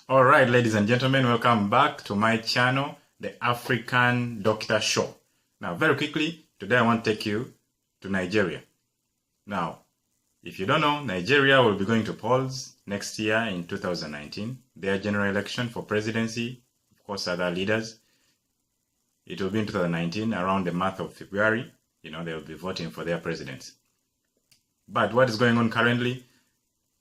All right, ladies and gentlemen, welcome back to my channel, The African Doctor Show. Now, very quickly, today I want to take you to Nigeria. Now, if you don't know, Nigeria will be going to polls next year in 2019. Their general election for presidency, of course, other leaders. It will be in 2019, around the month of February. They will be voting for their presidents. But what is going on currently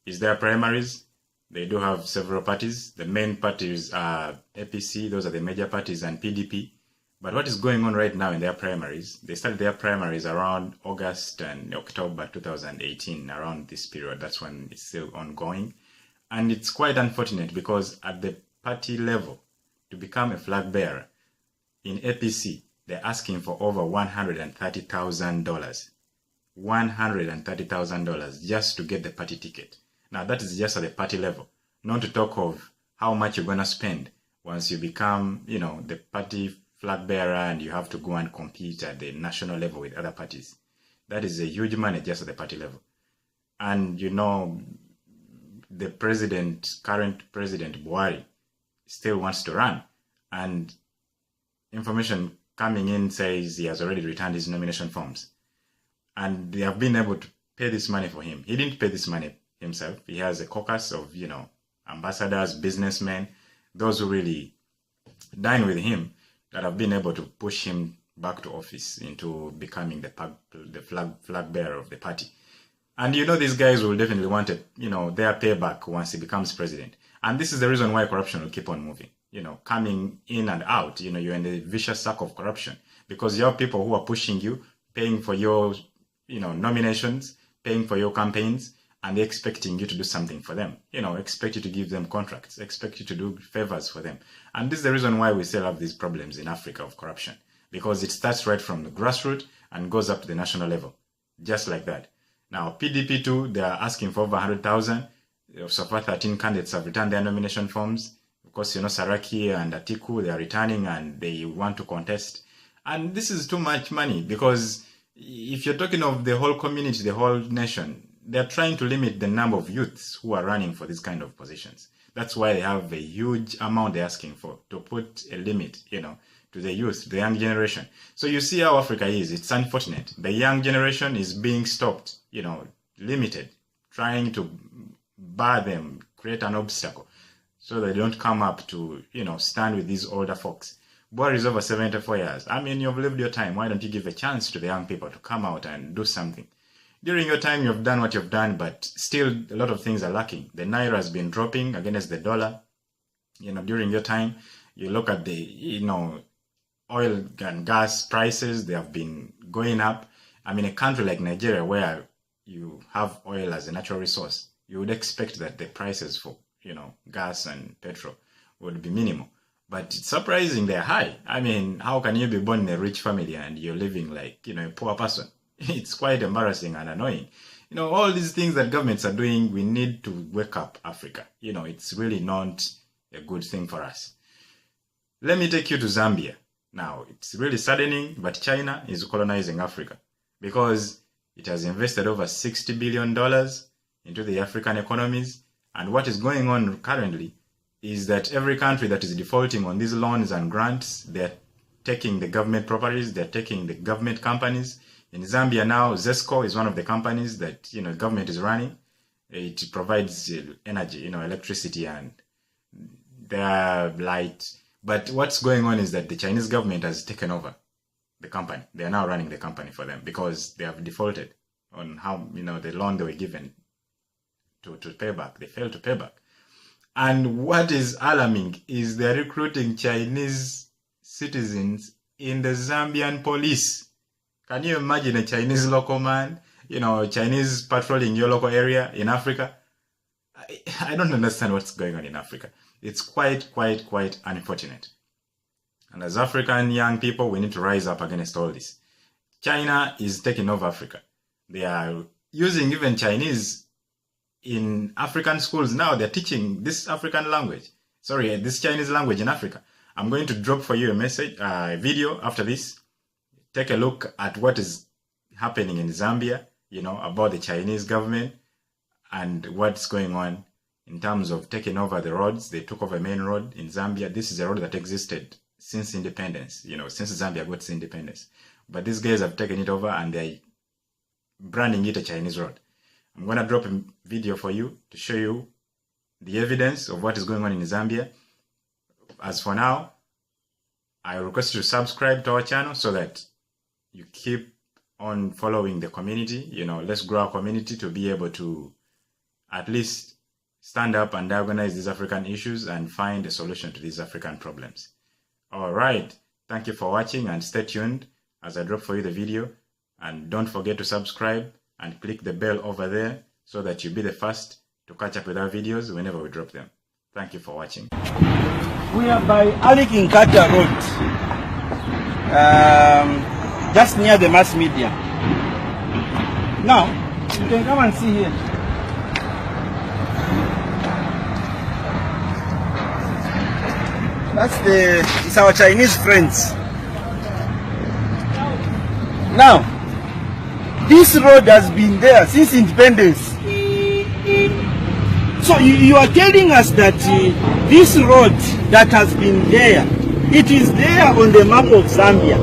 is their primaries. They do have several parties. The main parties are APC, those are the major parties, and PDP. But what is going on right now in their primaries, they started their primaries around August and October 2018, around this period. That's when it's still ongoing. And it's quite unfortunate because at the party level, to become a flag bearer in APC, they're asking for over $130,000. $130,000 just to get the party ticket. Now, that is just at the party level, not to talk of how much you're going to spend once you become, the party flag bearer and you have to go and compete at the national level with other parties. That is a huge money just at the party level. And, the current president, Buhari, still wants to run. And information coming in says he has already returned his nomination forms. And they have been able to pay this money for him. He didn't pay this money himself. He has a caucus of, ambassadors, businessmen, those who really dine with him that have been able to push him back to office into becoming the flag bearer of the party. And these guys will definitely want their payback once he becomes president. And this is the reason why corruption will keep on moving. Coming in and out, you're in the vicious circle of corruption because you have people who are pushing you, paying for your, nominations, paying for your campaigns, and they're expecting you to do something for them. Expect you to give them contracts, expect you to do favors for them. And this is the reason why we still have these problems in Africa of corruption, because it starts right from the grassroots and goes up to the national level, just like that. Now, PDP too, they are asking for over 100,000. So far, 13 candidates have returned their nomination forms. Of course, Saraki and Atiku, they are returning and they want to contest. And this is too much money because if you're talking of the whole community, the whole nation, they're trying to limit the number of youths who are running for these kind of positions. That's why they have a huge amount they're asking for, to put a limit, to the youth, the young generation. So you see how Africa is. It's unfortunate. The young generation is being stopped, limited, trying to bar them, create an obstacle so they don't come up to, stand with these older folks. Buhari is over 74 years. I mean, you've lived your time. Why don't you give a chance to the young people to come out and do something? During your time, you've done what you've done, but still a lot of things are lacking. The Naira has been dropping against the dollar. During your time, you look at the, oil and gas prices, they have been going up. I mean, a country like Nigeria where you have oil as a natural resource, you would expect that the prices for, gas and petrol would be minimal. But it's surprising they're high. I mean, how can you be born in a rich family and you're living like, a poor person? It's quite embarrassing and annoying. All these things that governments are doing, we need to wake up Africa. It's really not a good thing for us. Let me take you to Zambia. Now, it's really saddening, but China is colonizing Africa because it has invested over $60 billion into the African economies. And what is going on currently is that every country that is defaulting on these loans and grants, they're taking the government properties, they're taking the government companies. In Zambia now, ZESCO is one of the companies that, government is running. It provides energy, electricity and their light. But what's going on is that the Chinese government has taken over the company. They are now running the company for them because they have defaulted on how, the loan they were given to pay back. They failed to pay back. And what is alarming is they're recruiting Chinese citizens in the Zambian police. Can you imagine a Chinese local man, Chinese patrolling your local area in Africa? I don't understand what's going on in Africa. It's quite unfortunate. And as African young people, we need to rise up against all this. China is taking over Africa. They are using even Chinese in African schools now. They're teaching this African language. This Chinese language in Africa. I'm going to drop for you a video after this. Take a look at what is happening in Zambia, about the Chinese government and what's going on in terms of taking over the roads. They took over a main road in Zambia. This is a road that existed since independence, since Zambia got its independence. But these guys have taken it over and they're branding it a Chinese road. I'm going to drop a video for you to show you the evidence of what is going on in Zambia. As for now, I request you to subscribe to our channel so that you keep on following the community. Let's grow our community to be able to at least stand up and diagnose these African issues and find a solution to these African problems. All right. Thank you for watching and stay tuned as I drop for you the video. And don't forget to subscribe and click the bell over there so that you'll be the first to catch up with our videos whenever we drop them. Thank you for watching. We are by Ali Kinkata Road, just near the mass media. Now, you can come and see here. It's our Chinese friends. Now, this road has been there since independence. So you are telling us that this road that has been there, it is there on the map of Zambia.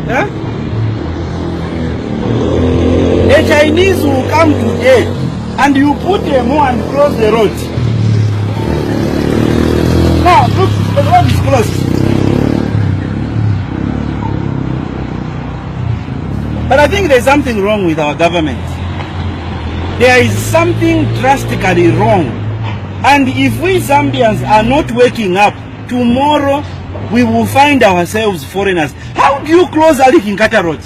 Huh? The Chinese will come today and you put them on and cross the road. Now, look, the road is closed. But I think there's something wrong with our government. There is something drastically wrong. And if we Zambians are not waking up, tomorrow we will find ourselves foreigners. How do you close Ali Kinkata Road?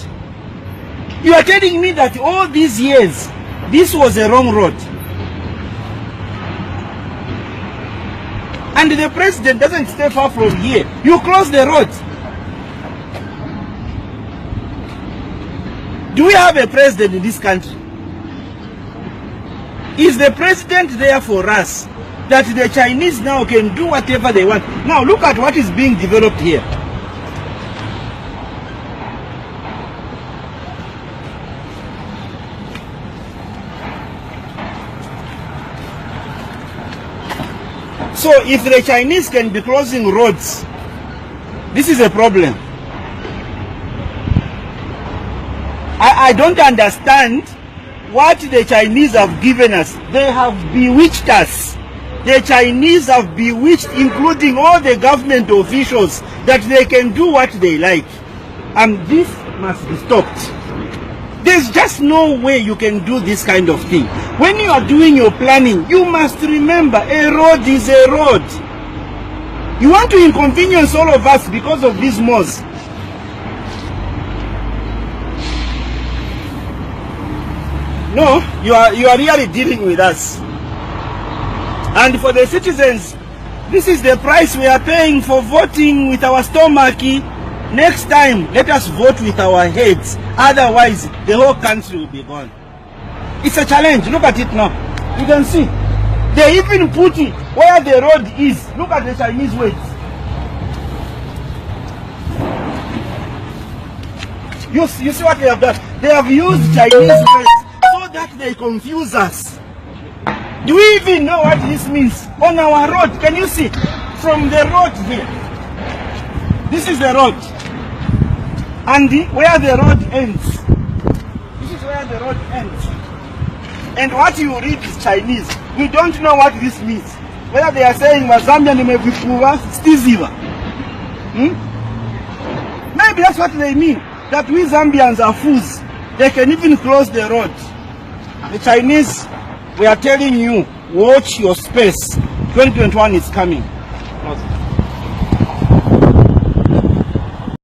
You are telling me that all these years, this was a wrong road. And the president doesn't stay far from here. You close the road. Do we have a president in this country? Is the president there for us that the Chinese now can do whatever they want? Now look at what is being developed here. So if the Chinese can be closing roads, this is a problem. I don't understand what the Chinese have given us. They have bewitched us. The Chinese have bewitched, including all the government officials, that they can do what they like. And this must be stopped. There's just no way you can do this kind of thing. When you are doing your planning, you must remember a road is a road. You want to inconvenience all of us because of these malls. No, you are really dealing with us. And for the citizens, this is the price we are paying for voting with our stomach. Next time, let us vote with our heads. Otherwise, the whole country will be gone. It's a challenge. Look at it now. You can see. They even put it where the road is. Look at the Chinese ways. You see what they have done? They have used Chinese ways so that they confuse us. Do we even know what this means? On our road, can you see? From the road here. This is the road. And where the road ends. This is where the road ends. And what you read is Chinese. We don't know what this means. Whether they are saying Zambia nimevipuwa stiziva. Maybe that's what they mean. That we Zambians are fools. They can even close the road. The Chinese, we are telling you, watch your space. 2021 is coming.